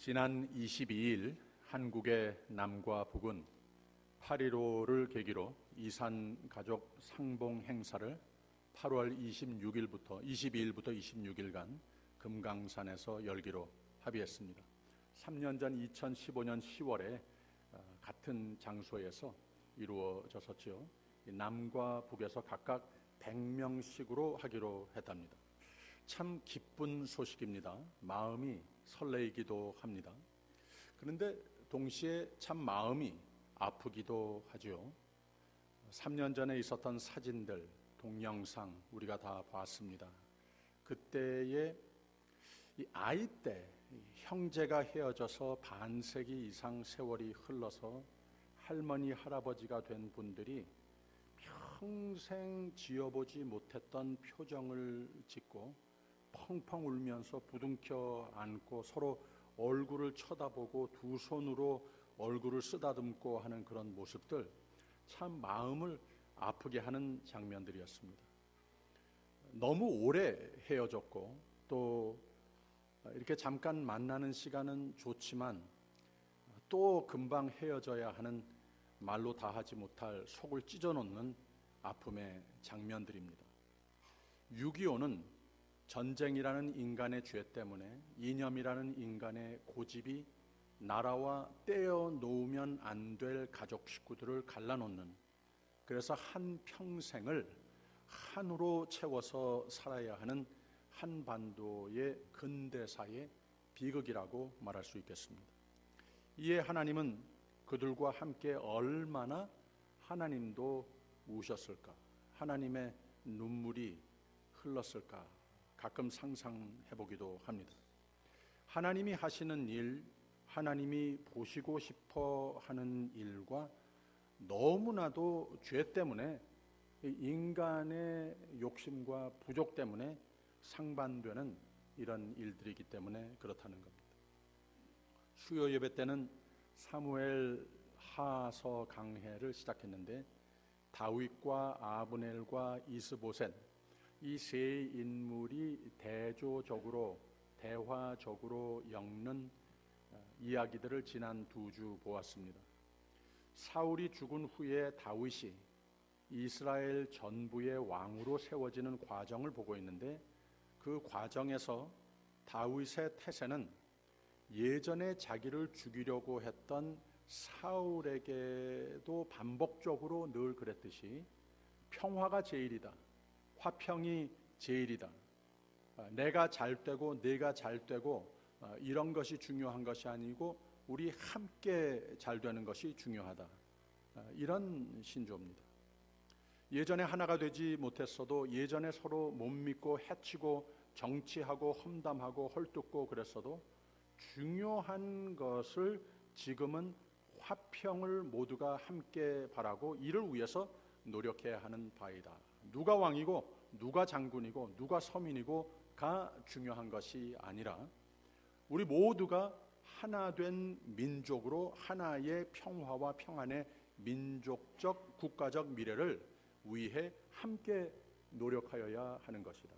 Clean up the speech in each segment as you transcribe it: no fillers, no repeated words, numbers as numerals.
지난 22일 한국의 남과 북은 8.15를 계기로 이산 가족 상봉 행사를 8월 22일부터 26일간 금강산에서 열기로 합의했습니다. 3년 전 2015년 10월에 같은 장소에서 이루어졌었죠. 남과 북에서 각각 100명씩으로 하기로 했답니다. 참 기쁜 소식입니다. 마음이 설레이기도 합니다. 그런데 동시에 참 마음이 아프기도 하죠. 3년 전에 있었던 사진들, 동영상 우리가 다 봤습니다. 그때의 이 아이 때 형제가 헤어져서 반세기 이상 세월이 흘러서 할머니, 할아버지가 된 분들이 평생 지어보지 못했던 표정을 짓고 펑펑 울면서 부둥켜 안고 서로 얼굴을 쳐다보고 두 손으로 얼굴을 쓰다듬고 하는 그런 모습들, 참 마음을 아프게 하는 장면들이었습니다. 너무 오래 헤어졌고 또 이렇게 잠깐 만나는 시간은 좋지만 또 금방 헤어져야 하는 말로 다 하지 못할 속을 찢어놓는 아픔의 장면들입니다. 6.25는 전쟁이라는 인간의 죄 때문에 이념이라는 인간의 고집이 나라와 떼어 놓으면 안 될 가족 식구들을 갈라놓는, 그래서 한 평생을 한으로 채워서 살아야 하는 한반도의 근대사의 비극이라고 말할 수 있겠습니다. 이에 하나님은 그들과 함께 얼마나 하나님도 우셨을까, 하나님의 눈물이 흘렀을까 가끔 상상해보기도 합니다. 하나님이 하시는 일, 하나님이 보시고 싶어 하는 일과 너무나도 죄 때문에, 인간의 욕심과 부족 때문에 상반되는 이런 일들이기 때문에 그렇다는 겁니다. 수요 예배 때는 사무엘 하서 강해를 시작했는데 다윗과 아브넬과 이스보셋, 이 세 인물이 대조적으로 대화적으로 엮는 이야기들을 지난 두 주 보았습니다. 사울이 죽은 후에 다윗이 이스라엘 전부의 왕으로 세워지는 과정을 보고 있는데, 그 과정에서 다윗의 태세는 예전에 자기를 죽이려고 했던 사울에게도 반복적으로 늘 그랬듯이 평화가 제일이다, 화평이 제일이다, 내가 잘 되고 네가 잘 되고 이런 것이 중요한 것이 아니고 우리 함께 잘 되는 것이 중요하다, 이런 신조입니다. 예전에 하나가 되지 못했어도, 예전에 서로 못 믿고 해치고 정치하고 험담하고 헐뜯고 그랬어도 중요한 것을 지금은 화평을 모두가 함께 바라고 이를 위해서 노력해야 하는 바이다. 누가 왕이고 누가 장군이고 누가 서민이고가 중요한 것이 아니라 우리 모두가 하나 된 민족으로 하나의 평화와 평안의 민족적 국가적 미래를 위해 함께 노력하여야 하는 것이다.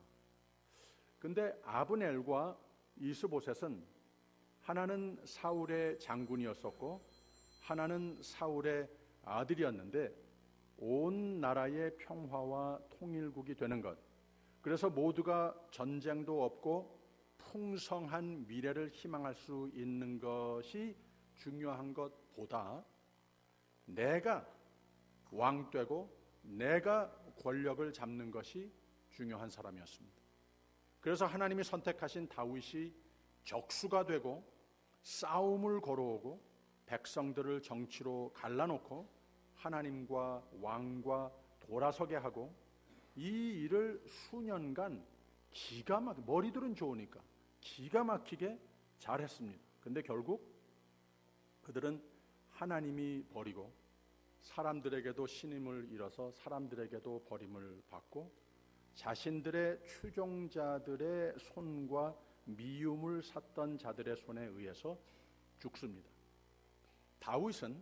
근데 아브넬과 이스보셋은 하나는 사울의 장군이었었고 하나는 사울의 아들이었는데 온 나라의 평화와 통일국이 되는 것, 그래서 모두가 전쟁도 없고 풍성한 미래를 희망할 수 있는 것이 중요한 것보다 내가 왕되고 내가 권력을 잡는 것이 중요한 사람이었습니다. 그래서 하나님이 선택하신 다윗이 적수가 되고 싸움을 걸어오고 백성들을 정치로 갈라놓고 하나님과 왕과 돌아서게 하고, 이 일을 수년간 기가 막히게, 머리들은 좋으니까 기가 막히게 잘했습니다. 근데 결국 그들은 하나님이 버리고 사람들에게도 신임을 잃어서 사람들에게도 버림을 받고 자신들의 추종자들의 손과 미움을 샀던 자들의 손에 의해서 죽습니다. 다윗은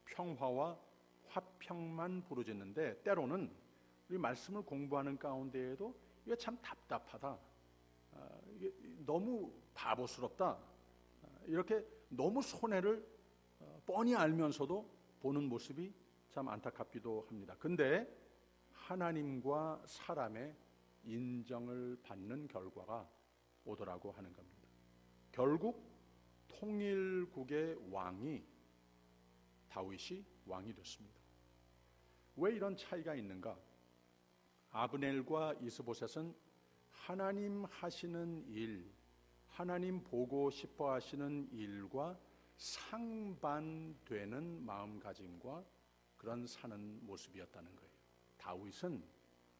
평화와 화평만 부르짖는데 때로는 우리 말씀을 공부하는 가운데에도 이게 참 답답하다, 이게 너무 바보스럽다, 이렇게 너무 손해를 뻔히 알면서도 보는 모습이 참 안타깝기도 합니다. 근데 하나님과 사람의 인정을 받는 결과가 오더라고 하는 겁니다. 결국 통일국의 왕이 다윗이 왕이 됐습니다. 왜 이런 차이가 있는가? 아브넬과 이스보셋은 하나님 하시는 일, 하나님 보고 싶어 하시는 일과 상반되는 마음가짐과 그런 사는 모습이었다는 거예요. 다윗은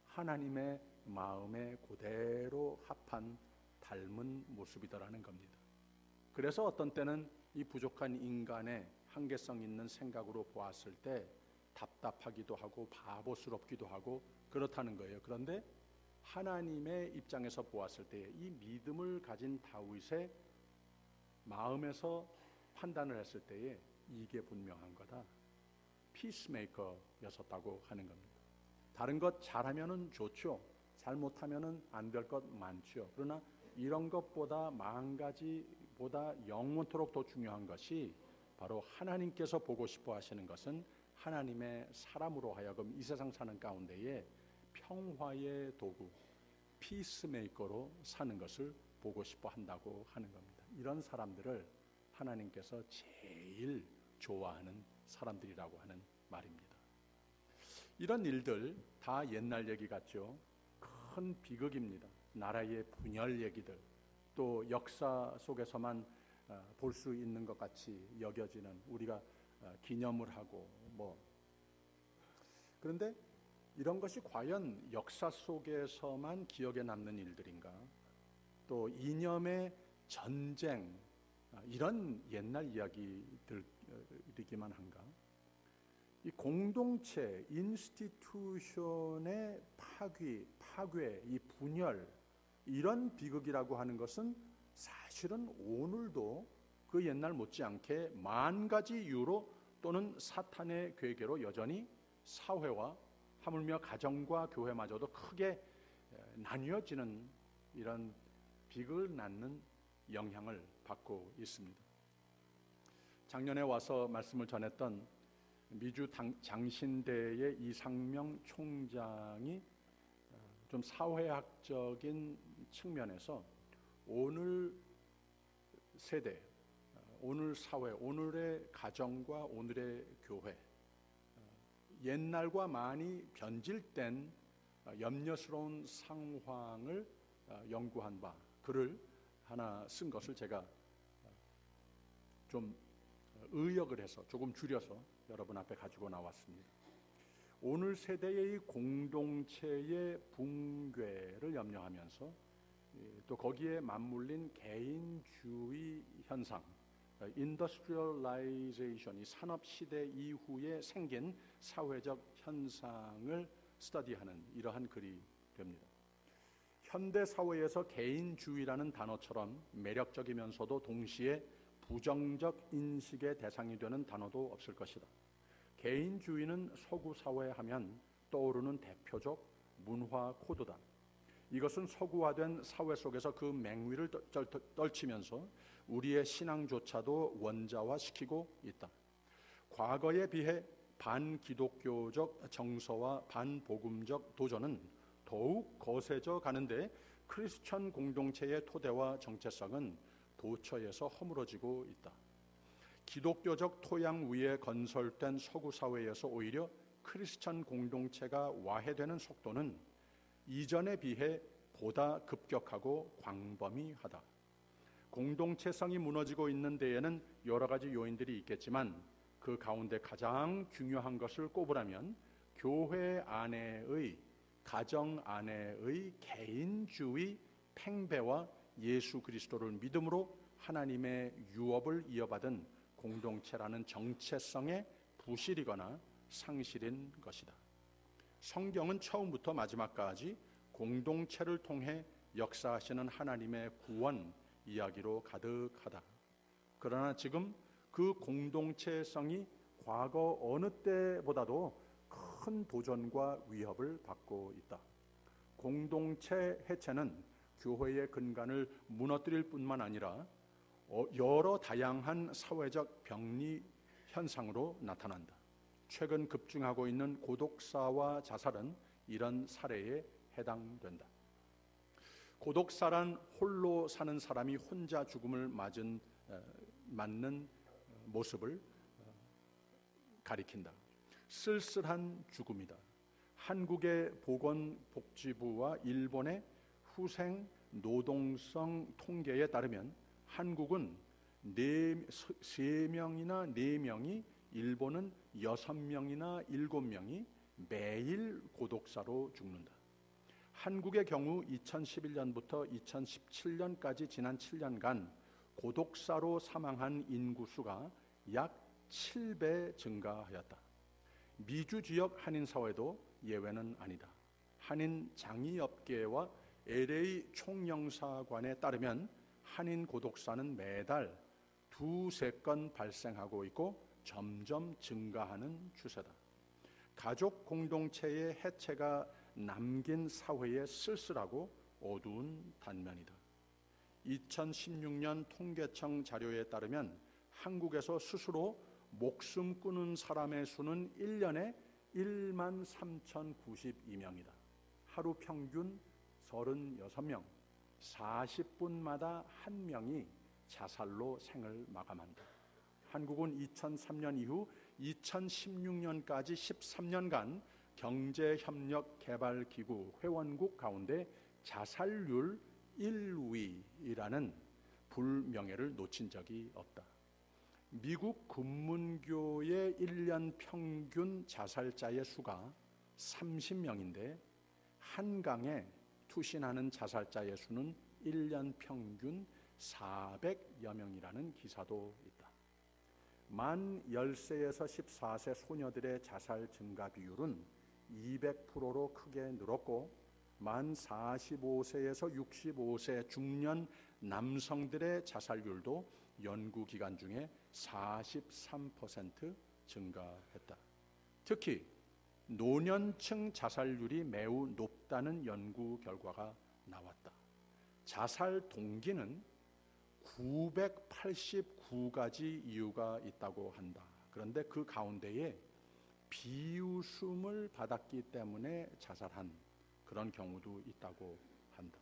하나님의 마음에 그대로 합한 닮은 모습이더라는 겁니다. 그래서 어떤 때는 이 부족한 인간의 한계성 있는 생각으로 보았을 때 답답하기도 하고 바보스럽기도 하고 그렇다는 거예요. 그런데 하나님의 입장에서 보았을 때 이 믿음을 가진 다윗의 마음에서 판단을 했을 때에 이게 분명한 거다. 피스메이커였었다고 하는 겁니다. 다른 것 잘하면은 좋죠. 잘못하면은 안 될 것 많죠. 그러나 이런 것보다 마음가지보다 영원토록 더 중요한 것이 바로 하나님께서 보고 싶어 하시는 것은 하나님의 사람으로 하여금 이 세상 사는 가운데에 평화의 도구, 피스메이커로 사는 것을 보고 싶어 한다고 하는 겁니다. 이런 사람들을 하나님께서 제일 좋아하는 사람들이라고 하는 말입니다. 이런 일들 다 옛날 얘기 같죠. 큰 비극입니다. 나라의 분열 얘기들, 또 역사 속에서만 볼 수 있는 것 같이 여겨지는 우리가 기념을 하고 그런데 이런 것이 과연 역사 속에서만 기억에 남는 일들인가? 또 이념의 전쟁, 이런 옛날 이야기들이기만 한가? 이 공동체, 인스티튜션의 파괴, 이 분열, 이런 비극이라고 하는 것은 사실은 오늘도 그 옛날 못지않게 만 가지 이유로 또는 사탄의 괴계로 여전히 사회와 하물며 가정과 교회마저도 크게 나뉘어지는 이런 비극을 낳는 영향을 받고 있습니다. 작년에 와서 말씀을 전했던 미주 장신대의 이상명 총장이 좀 사회학적인 측면에서 오늘 세대, 오늘 사회, 오늘의 가정과 오늘의 교회, 옛날과 많이 변질된 염려스러운 상황을 연구한 바 글을 하나 쓴 것을 제가 좀 의역을 해서 조금 줄여서 여러분 앞에 가지고 나왔습니다. 오늘 세대의 공동체의 붕괴를 염려하면서 또 거기에 맞물린 개인주의 현상, 인더스트리얼라이제이션, 이 산업시대 이후에 생긴 사회적 현상을 스터디하는 이러한 글이 됩니다. 현대 사회에서 개인주의라는 단어처럼 매력적이면서도 동시에 부정적 인식의 대상이 되는 단어도 없을 것이다. 개인주의는 서구 사회 하면 떠오르는 대표적 문화 코드다. 이것은 서구화된 사회 속에서 그 맹위를 떨치면서 우리의 신앙조차도 원자화시키고 있다. 과거에 비해 반기독교적 정서와 반복음적 도전은 더욱 거세져 가는데 크리스천 공동체의 토대와 정체성은 도처에서 허물어지고 있다. 기독교적 토양 위에 건설된 서구 사회에서 오히려 크리스천 공동체가 와해되는 속도는 이전에 비해 보다 급격하고 광범위하다. 공동체성이 무너지고 있는 데에는 여러 가지 요인들이 있겠지만 그 가운데 가장 중요한 것을 꼽으라면 교회 안에의, 가정 안에의 개인주의 팽배와 예수 그리스도를 믿음으로 하나님의 유업을 이어받은 공동체라는 정체성의 부실이거나 상실인 것이다. 성경은 처음부터 마지막까지 공동체를 통해 역사하시는 하나님의 구원 이야기로 가득하다. 그러나 지금 그 공동체성이 과거 어느 때보다도 큰 도전과 위협을 받고 있다. 공동체 해체는 교회의 근간을 무너뜨릴 뿐만 아니라 여러 다양한 사회적 병리 현상으로 나타난다. 최근 급증하고 있는 고독사와 자살은 이런 사례에 해당된다. 고독사란 홀로 사는 사람이 혼자 죽음을 맞는 모습을 가리킨다. 쓸쓸한 죽음이다. 한국의 보건복지부와 일본의 후생 노동성 통계에 따르면 한국은 3명이나 4명이, 일본은 6명이나 7명이 매일 고독사로 죽는다. 한국의 경우 2011년부터 2017년까지 지난 7년간 고독사로 사망한 인구수가 약 7배 증가하였다. 미주 지역 한인사회도 예외는 아니다. 한인 장의업계와 LA 총영사관에 따르면 한인 고독사는 매달 2~3건 발생하고 있고 점점 증가하는 추세다. 가족 공동체의 해체가 남긴 사회의 쓸쓸하고 어두운 단면이다. 2016년 통계청 자료에 따르면 한국에서 스스로 목숨 끊은 사람의 수는 1년에 13,092명이다. 하루 평균 36명, 40분마다 1명이 자살로 생을 마감한다. 한국은 2003년 이후 2016년까지 13년간 경제협력개발기구 회원국 가운데 자살률 1위라는 불명예를 놓친 적이 없다. 미국 금문교의 1년 평균 자살자의 수가 30명인데 한강에 투신하는 자살자의 수는 1년 평균 400여 명이라는 기사도 있다. 만 10세에서 14세 소녀들의 자살 증가 비율은 200%로 크게 늘었고 만 45세에서 65세 중년 남성들의 자살률도 연구기간 중에 43% 증가했다. 특히 노년층 자살률이 매우 높다는 연구 결과가 나왔다. 자살 동기는 989가지 이유가 있다고 한다. 그런데 그 가운데에 비웃음을 받았기 때문에 자살한 그런 경우도 있다고 한다.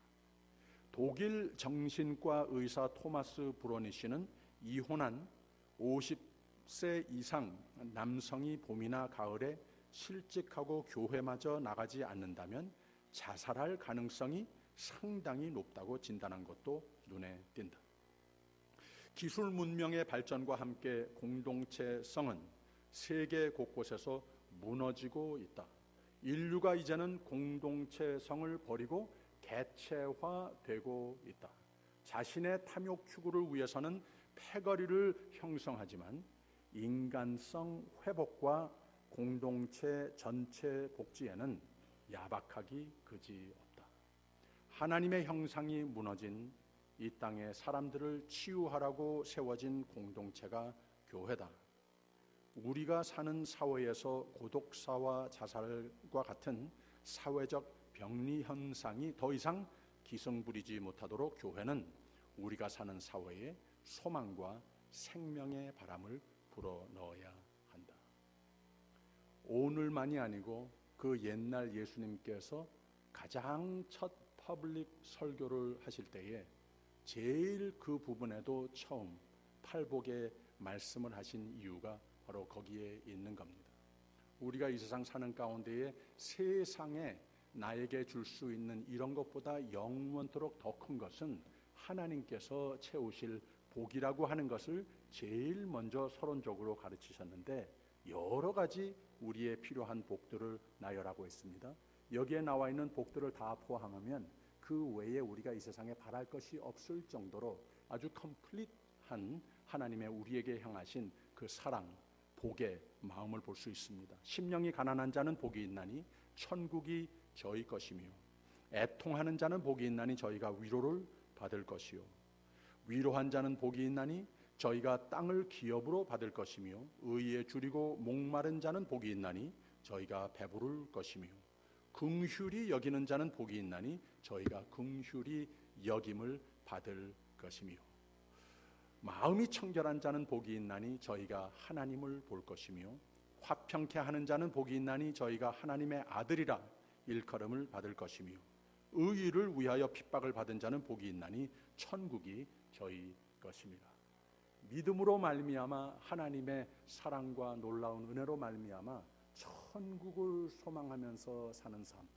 독일 정신과 의사 토마스 브로니 씨는 이혼한 50세 이상 남성이 봄이나 가을에 실직하고 교회마저 나가지 않는다면 자살할 가능성이 상당히 높다고 진단한 것도 눈에 띈다. 기술 문명의 발전과 함께 공동체성은 세계 곳곳에서 무너지고 있다. 인류가 이제는 공동체성을 버리고 개체화되고 있다. 자신의 탐욕 추구를 위해서는 패거리를 형성하지만 인간성 회복과 공동체 전체 복지에는 야박하기 그지없다. 하나님의 형상이 무너진 이 땅의 사람들을 치유하라고 세워진 공동체가 교회다. 우리가 사는 사회에서 고독사와 자살과 같은 사회적 병리 현상이 더 이상 기승부리지 못하도록 교회는 우리가 사는 사회에 소망과 생명의 바람을 불어넣어야 한다. 오늘만이 아니고 그 옛날 예수님께서 가장 첫 퍼블릭 설교를 하실 때에 제일 그 부분에도 처음 팔복의 말씀을 하신 이유가 바로 거기에 있는 겁니다. 우리가 이 세상 사는 가운데에 세상에 나에게 줄 수 있는 이런 것보다 영원토록 더 큰 것은 하나님께서 채우실 복이라고 하는 것을 제일 먼저 서론적으로 가르치셨는데 여러 가지 우리의 필요한 복들을 나열하고 있습니다. 여기에 나와 있는 복들을 다 포함하면 그 외에 우리가 이 세상에 바랄 것이 없을 정도로 아주 컴플릿한 하나님의 우리에게 향하신 그 사랑, 복의 마음을 볼 수 있습니다. 심령이 가난한 자는 복이 있나니 천국이 저희 것이며 애통하는 자는 복이 있나니 저희가 위로를 받을 것이요 위로한 자는 복이 있나니 저희가 땅을 기업으로 받을 것이며 의에 줄이고 목마른 자는 복이 있나니 저희가 배부를 것이며 긍휼히 여기는 자는 복이 있나니 저희가 긍휼히 여김을 받을 것이며 마음이 청결한 자는 복이 있나니 저희가 하나님을 볼 것이며 화평케 하는 자는 복이 있나니 저희가 하나님의 아들이라 일컬음을 받을 것이며 의의를 위하여 핍박을 받은 자는 복이 있나니 천국이 저희 것입니다. 믿음으로 말미암아 하나님의 사랑과 놀라운 은혜로 말미암아 천국을 소망하면서 사는 삶,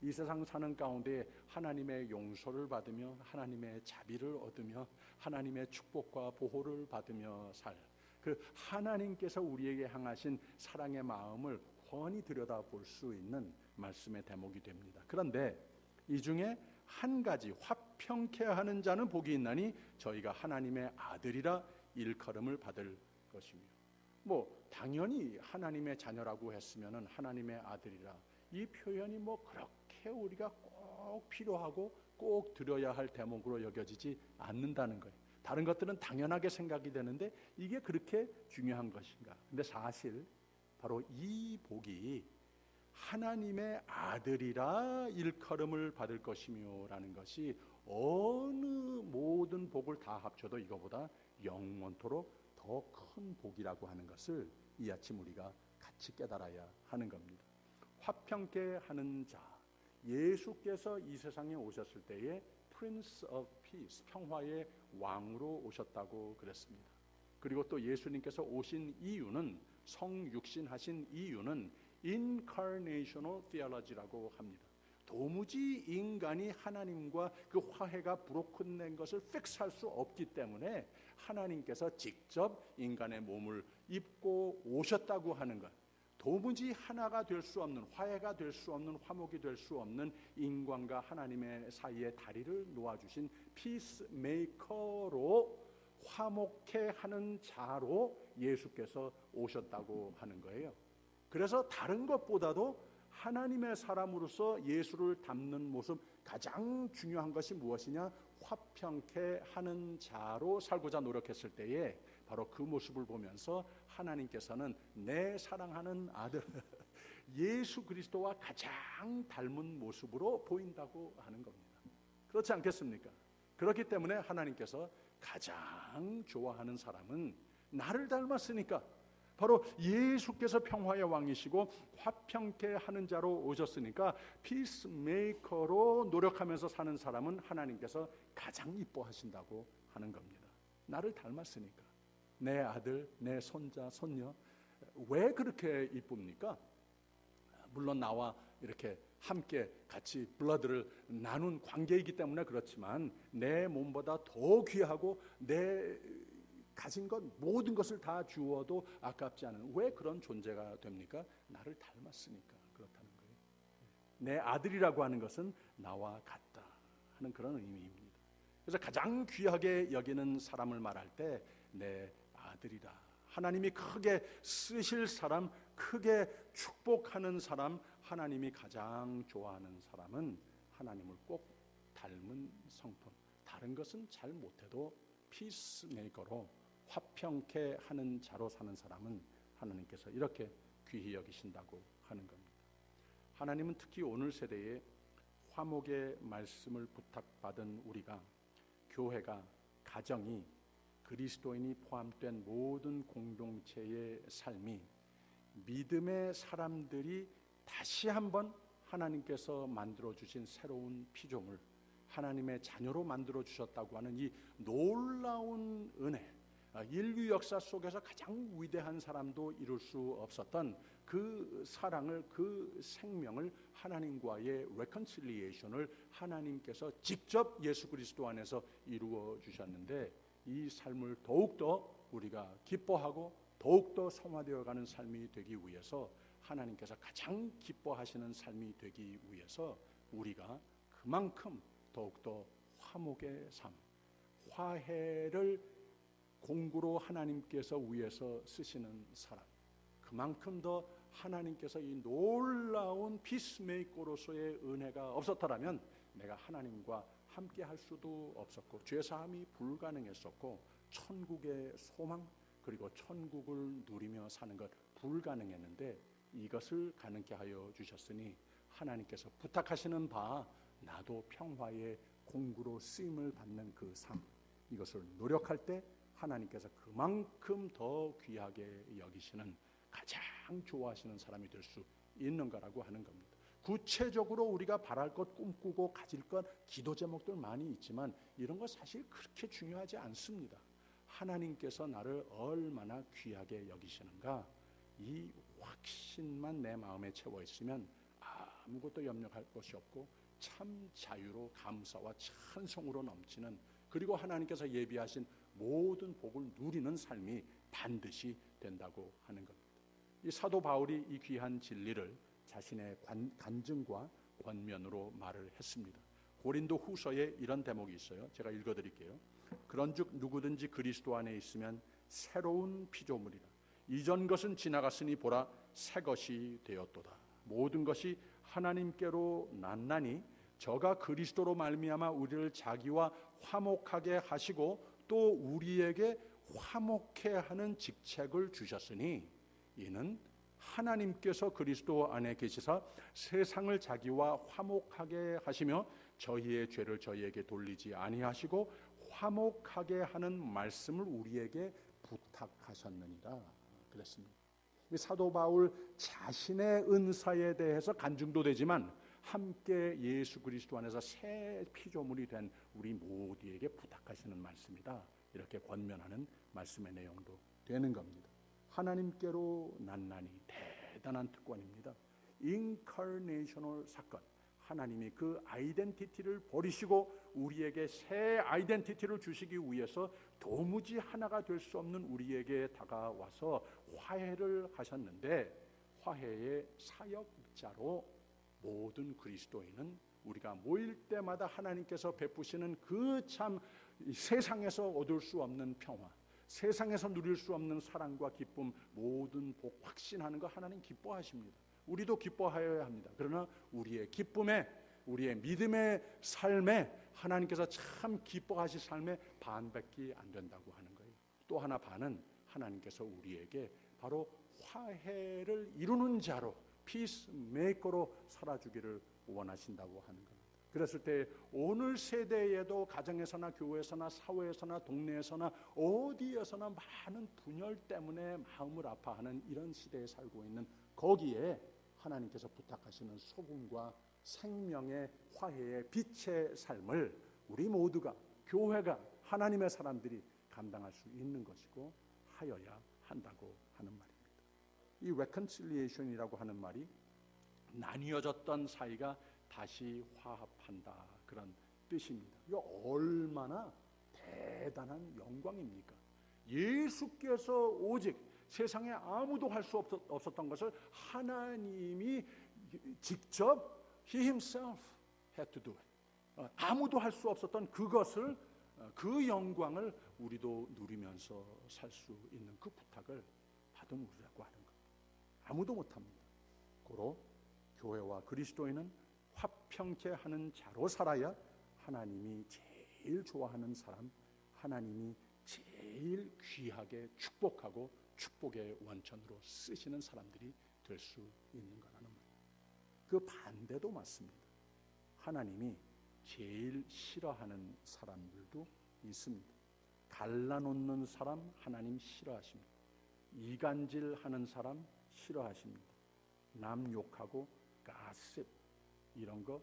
이 세상 사는 가운데 하나님의 용서를 받으며 하나님의 자비를 얻으며 하나님의 축복과 보호를 받으며 살, 그 하나님께서 우리에게 향하신 사랑의 마음을 훤히 들여다볼 수 있는 말씀의 대목이 됩니다. 그런데 이 중에 한 가지, 화평케 하는 자는 복이 있나니 저희가 하나님의 아들이라 일컬음을 받을 것이며, 당연히 하나님의 자녀라고 했으면은 하나님의 아들이라, 이 표현이 그렇게 우리가 꼭 필요하고 꼭 들어야 할 대목으로 여겨지지 않는다는 거예요. 다른 것들은 당연하게 생각이 되는데 이게 그렇게 중요한 것인가? 근데 사실 바로 이 복이 하나님의 아들이라 일컬음을 받을 것이며 라는 것이 어느 모든 복을 다 합쳐도 이거보다 영원토록 더 큰 복이라고 하는 것을 이 아침 우리가 같이 깨달아야 하는 겁니다. 화평케 하는 자, 예수께서 이 세상에 오셨을 때에 Prince of Peace, 평화의 왕으로 오셨다고 그랬습니다. 그리고 또 예수님께서 오신 이유는, 성육신하신 이유는 Incarnational Theology라고 합니다. 도무지 인간이 하나님과 그 화해가 브로큰된 것을 픽스할 수 없기 때문에 하나님께서 직접 인간의 몸을 입고 오셨다고 하는 것, 도무지 하나가 될 수 없는, 화해가 될 수 없는, 화목이 될 수 없는 인간과 하나님의 사이에 다리를 놓아주신 피스메이커로, 화목케 하는 자로 예수께서 오셨다고 하는 거예요. 그래서 다른 것보다도 하나님의 사람으로서 예수를 닮는 모습, 가장 중요한 것이 무엇이냐? 화평케 하는 자로 살고자 노력했을 때에 바로 그 모습을 보면서 하나님께서는 내 사랑하는 아들 예수 그리스도와 가장 닮은 모습으로 보인다고 하는 겁니다. 그렇지 않겠습니까? 그렇기 때문에 하나님께서 가장 좋아하는 사람은 나를 닮았으니까, 바로 예수께서 평화의 왕이시고 화평케 하는 자로 오셨으니까 피스메이커로 노력하면서 사는 사람은 하나님께서 가장 이뻐하신다고 하는 겁니다. 나를 닮았으니까. 내 아들, 내 손자, 손녀, 왜 그렇게 이쁩니까? 물론 나와 이렇게 함께 같이 블러드를 나눈 관계이기 때문에 그렇지만 내 몸보다 더 귀하고 내 가진 것 모든 것을 다 주어도 아깝지 않은, 왜 그런 존재가 됩니까? 나를 닮았으니까 그렇다는 거예요. 내 아들이라고 하는 것은 나와 같다 하는 그런 의미입니다. 그래서 가장 귀하게 여기는 사람을 말할 때 내 아들이라, 하나님이 크게 쓰실 사람, 크게 축복하는 사람, 하나님이 가장 좋아하는 사람은 하나님을 꼭 닮은 성품, 다른 것은 잘 못해도 피스메이커로 화평케 하는 자로 사는 사람은 하나님께서 이렇게 귀히 여기신다고 하는 겁니다. 하나님은 특히 오늘 세대에 화목의 말씀을 부탁받은 우리가, 교회가, 가정이, 그리스도인이 포함된 모든 공동체의 삶이 믿음의 사람들이 다시 한번 하나님께서 만들어주신 새로운 피조물, 하나님의 자녀로 만들어주셨다고 하는 이 놀라운 은혜, 인류 역사 속에서 가장 위대한 사람도 이룰 수 없었던 그 사랑을, 그 생명을, 하나님과의 reconciliation을 하나님께서 직접 예수 그리스도 안에서 이루어 주셨는데, 이 삶을 더욱더 우리가 기뻐하고 더욱더 성화되어가는 삶이 되기 위해서, 하나님께서 가장 기뻐하시는 삶이 되기 위해서 우리가 그만큼 더욱더 화목의 삶, 화해를 공구로 하나님께서 위해서 쓰시는 사람, 그만큼 더 하나님께서 이 놀라운 피스메이커로서의 은혜가 없었더라면 내가 하나님과 함께 할 수도 없었고 죄사함이 불가능했었고 천국의 소망, 그리고 천국을 누리며 사는 것 불가능했는데, 이것을 가능케 하여 주셨으니 하나님께서 부탁하시는 바, 나도 평화의 공구로 쓰임을 받는 그 삶, 이것을 노력할 때 하나님께서 그만큼 더 귀하게 여기시는, 가장 좋아하시는 사람이 될 수 있는 거라고 하는 겁니다. 구체적으로 우리가 바랄 것, 꿈꾸고 가질 것, 기도 제목들 많이 있지만 이런 거 사실 그렇게 중요하지 않습니다. 하나님께서 나를 얼마나 귀하게 여기시는가, 이 확신만 내 마음에 채워 있으면 아무것도 염려할 것이 없고 참 자유로 감사와 찬송으로 넘치는, 그리고 하나님께서 예비하신 모든 복을 누리는 삶이 반드시 된다고 하는 겁니다. 이 사도 바울이 이 귀한 진리를 자신의 간증과 권면으로 말을 했습니다. 고린도 후서에 이런 대목이 있어요. 제가 읽어드릴게요. 그런즉 누구든지 그리스도 안에 있으면 새로운 피조물이라. 이전 것은 지나갔으니 보라 새 것이 되었도다. 모든 것이 하나님께로 났나니 저가 그리스도로 말미암아 우리를 자기와 화목하게 하시고 또 우리에게 화목해 하는 직책을 주셨으니 이는 하나님께서 그리스도 안에 계시사 세상을 자기와 화목하게 하시며 저희의 죄를 저희에게 돌리지 아니하시고 화목하게 하는 말씀을 우리에게 부탁하셨느니라 그랬습니다. 사도 바울 자신의 은사에 대해서 간증도 되지만 함께 예수 그리스도 안에서 새 피조물이 된 우리 모두에게 부탁하시는 말씀이다, 이렇게 권면하는 말씀의 내용도 되는 겁니다. 하나님께로 났나니 대단한 특권입니다. 인카네이셔널 사건, 하나님이 그 아이덴티티를 버리시고 우리에게 새 아이덴티티를 주시기 위해서 도무지 하나가 될 수 없는 우리에게 다가와서 화해를 하셨는데, 화해의 사역자로 모든 그리스도인은 우리가 모일 때마다 하나님께서 베푸시는 그 참 세상에서 얻을 수 없는 평화, 세상에서 누릴 수 없는 사랑과 기쁨, 모든 복 확신하는 거 하나님 기뻐하십니다. 우리도 기뻐하여야 합니다. 그러나 우리의 기쁨에, 우리의 믿음의 삶에, 하나님께서 참 기뻐하실 삶에 반밖에 안 된다고 하는 거예요. 또 하나 반은 하나님께서 우리에게 바로 화해를 이루는 자로, 피스메이커로 살아주기를 원하신다고 하는 겁니다. 그랬을 때 오늘 세대에도 가정에서나 교회에서나 사회에서나 동네에서나 어디에서나 많은 분열 때문에 마음을 아파하는 이런 시대에 살고 있는, 거기에 하나님께서 부탁하시는 소금과 생명의 화해의 빛의 삶을 우리 모두가, 교회가, 하나님의 사람들이 감당할 수 있는 것이고 하여야 한다고 하는 말입니다. 이 reconciliation이라고 하는 말이 나뉘어졌던 사이가 다시 화합한다, 그런 뜻입니다. 이거 얼마나 대단한 영광입니까? 예수께서 오직 세상에 아무도 할 수 없었던 것을 하나님이 직접 He himself had to do it. 아무도 할 수 없었던 그것을, 그 영광을 우리도 누리면서 살 수 있는 그 부탁을 받은 우리라고 하는 것. 아무도 못합니다. 고로 교회와 그리스도인은 화평케 하는 자로 살아야 하나님이 제일 좋아하는 사람, 하나님이 제일 귀하게 축복하고 축복의 원천으로 쓰시는 사람들이 될 수 있는 거라는 말이에요. 그 반대도 맞습니다. 하나님이 제일 싫어하는 사람들도 있습니다. 갈라놓는 사람 하나님 싫어하십니다. 이간질하는 사람 싫어하십니다. 남 욕하고 가십 이런 거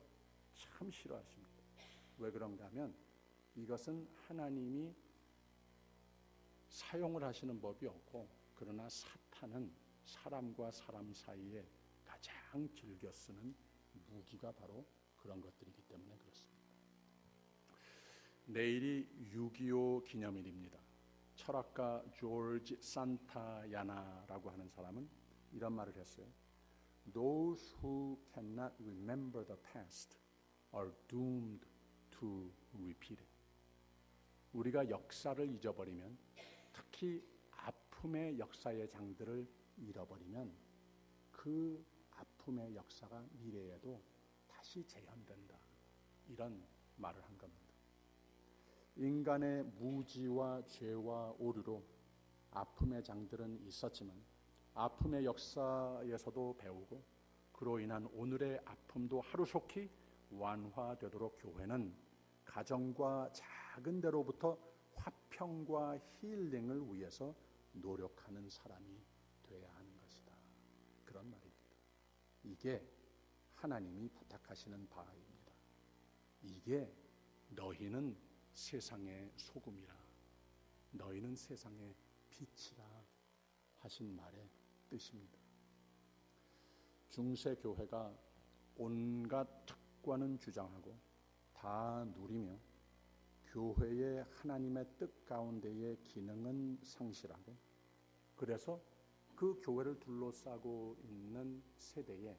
참 싫어하십니다. 왜 그런가 하면 이것은 하나님이 사용을 하시는 법이 없고, 그러나 사탄은 사람과 사람 사이에 가장 즐겨 쓰는 무기가 바로 그런 것들이기 때문에 그렇습니다. 내일이 6.25 기념일입니다. 철학가 조지 산타야나라고 하는 사람은 이런 말을 했어요. Those who cannot remember the past are doomed to repeat it. 우리가 역사를 잊어버리면, 특히 아픔의 역사의 장들을 잃어버리면 그 아픔의 역사가 미래에도 다시 재현된다, 이런 말을 한 겁니다. 인간의 무지와 죄와 오류로 아픔의 장들은 있었지만 아픔의 역사에서도 배우고, 그로 인한 오늘의 아픔도 하루속히 완화되도록 교회는 가정과 작은 데로부터 평과 힐링을 위해서 노력하는 사람이 되어야 하는 것이다. 그런 말입니다. 이게 하나님이 부탁하시는 바입니다. 이게 너희는 세상의 소금이라, 너희는 세상의 빛이라 하신 말의 뜻입니다. 중세 교회가 온갖 특권은 주장하고 다 누리며 교회의 하나님의 뜻 가운데의 기능은 상실하고, 그래서 그 교회를 둘러싸고 있는 세대에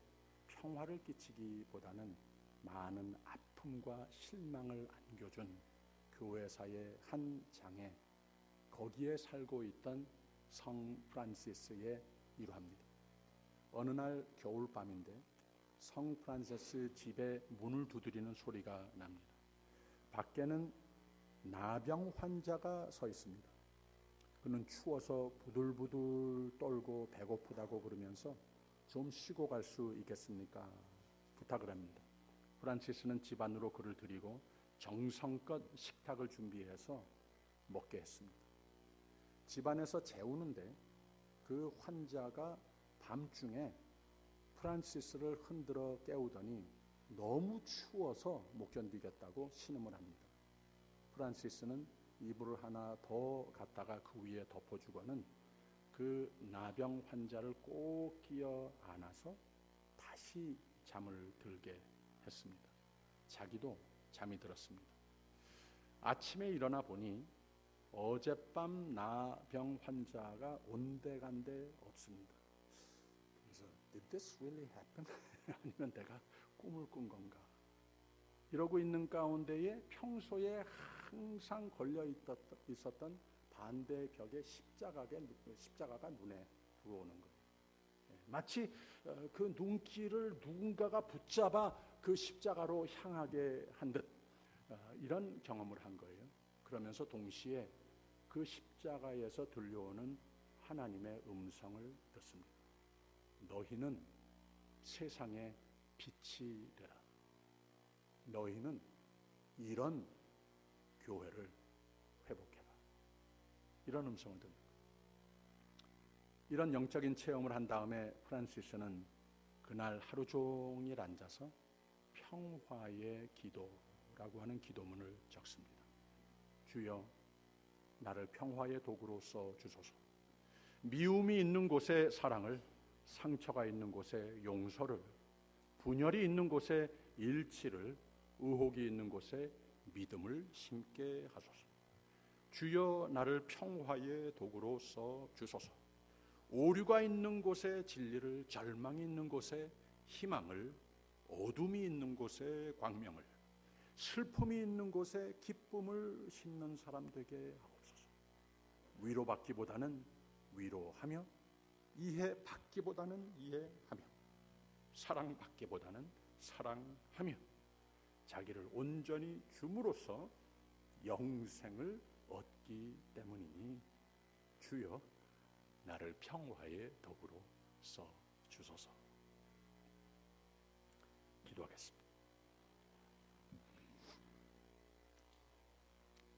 평화를 끼치기보다는 많은 아픔과 실망을 안겨준 교회사의 한 장에 거기에 살고 있던 성 프란시스의 일화입니다. 어느 날 겨울밤인데 성 프란시스 집에 문을 두드리는 소리가 납니다. 밖에는 나병 환자가 서 있습니다. 그는 추워서 부들부들 떨고 배고프다고 그러면서 좀 쉬고 갈 수 있겠습니까? 부탁을 합니다. 프란시스는 집 안으로 그를 들이고 정성껏 식탁을 준비해서 먹게 했습니다. 집안에서 재우는데 그 환자가 밤중에 프란시스를 흔들어 깨우더니 너무 추워서 못 견디겠다고 신음을 합니다. 프란시스는 이불을 하나 더 갖다가 그 위에 덮어주고는 그 나병 환자를 꼭 끼어 안아서 다시 잠을 들게 했습니다. 자기도 잠이 들었습니다. 아침에 일어나 보니 어젯밤 나병 환자가 온데간데 없습니다. 그래서 Did this really happen? 아니면 내가 꿈을 꾼 건가? 이러고 있는 가운데에 평소에 항상 걸려 있었던 반대 벽에 십자가가 눈에 들어오는 거예요. 마치 그 눈길을 누군가가 붙잡아 그 십자가로 향하게 한 듯 이런 경험을 한 거예요. 그러면서 동시에 그 십자가에서 들려오는 하나님의 음성을 듣습니다. 너희는 세상의 빛이 되라. 너희는 이런 교회를 회복해라. 이런 음성을 듣는 거예요. 이런 영적인 체험을 한 다음에 프란시스는 그날 하루 종일 앉아서 평화의 기도라고 하는 기도문을 적습니다. 주여, 나를 평화의 도구로 써 주소서. 미움이 있는 곳에 사랑을, 상처가 있는 곳에 용서를, 분열이 있는 곳에 일치를, 의혹이 있는 곳에 믿음을 심게 하소서. 주여, 나를 평화의 도구로 써 주소서. 오류가 있는 곳에 진리를, 절망이 있는 곳에 희망을, 어둠이 있는 곳에 광명을, 슬픔이 있는 곳에 기쁨을 심는 사람 되게 하옵소서. 위로받기보다는 위로하며, 이해받기보다는 이해하며, 사랑받기보다는 사랑하며, 자기를 온전히 줌으로써 영생을 얻기 때문이니 주여, 나를 평화의 도구로 써 주소서. 기도하겠습니다.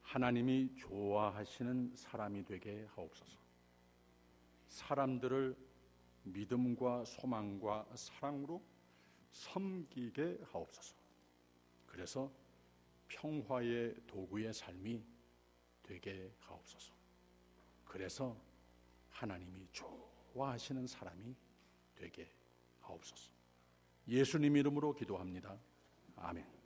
하나님이 좋아하시는 사람이 되게 하옵소서. 사람들을 믿음과 소망과 사랑으로 섬기게 하옵소서. 그래서 평화의 도구의 삶이 되게 하옵소서. 그래서 하나님이 좋아하시는 사람이 되게 하옵소서. 예수님 이름으로 기도합니다. 아멘.